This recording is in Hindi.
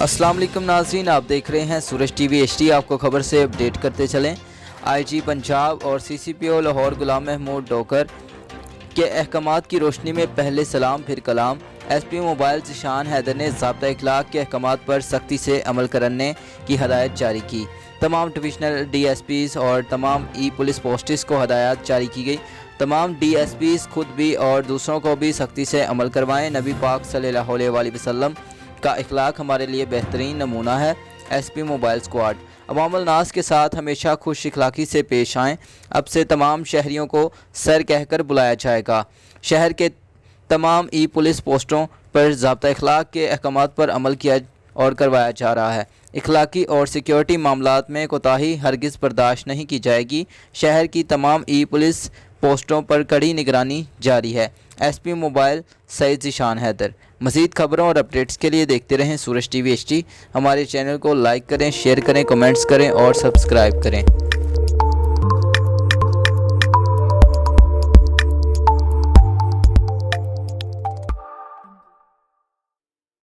अस्सलाम वालेकुम नाज़रीन, आप देख रहे हैं सूरज टीवी HD। आपको खबर से अपडेट करते चलें। IG पंजाब और CCPO लाहौर गुलाम महमूद डोकर के अहकामात की रोशनी में पहले सलाम फिर कलाम। SP मोबाइल ज़ीशान हैदर ने ज़ाब्ता इखलाक के अहकामात पर सख्ती से अमल करने की हदायत जारी की। तमाम डिविजनल DSPs और तमाम पुलिस पोस्ट्स को हदायत जारी की गई। तमाम DSPs खुद भी और दूसरों को भी सख्ती से अमल करवाएँ। नबी पाक सल्लल्लाहु अलैहि वसल्लम का इखलाक हमारे लिए बेहतरीन नमूना है। SP मोबाइल स्क्वाड अवामुल नास के साथ हमेशा खुश इखलाकी से पेश आएँ। अब से तमाम शहरियों को सर कहकर बुलाया जाएगा। शहर के तमाम पुलिस पोस्टों पर ज़ाब्ता इखलाक के अहकामात पर अमल किया और करवाया जा रहा है। इखलाकी और सिक्योरिटी मामलात में कोताही हरगिज़ बर्दाश्त नहीं की जाएगी। शहर की तमाम पुलिस पोस्टों पर कड़ी निगरानी जारी है। SP mobile Saeed Zeeshan Haider. मज़ीद खबरों और अपडेट्स के लिए देखते रहें सूरज टीवी HD। हमारे चैनल को लाइक करें, शेयर करें, कमेंट्स करें और सब्सक्राइब करें।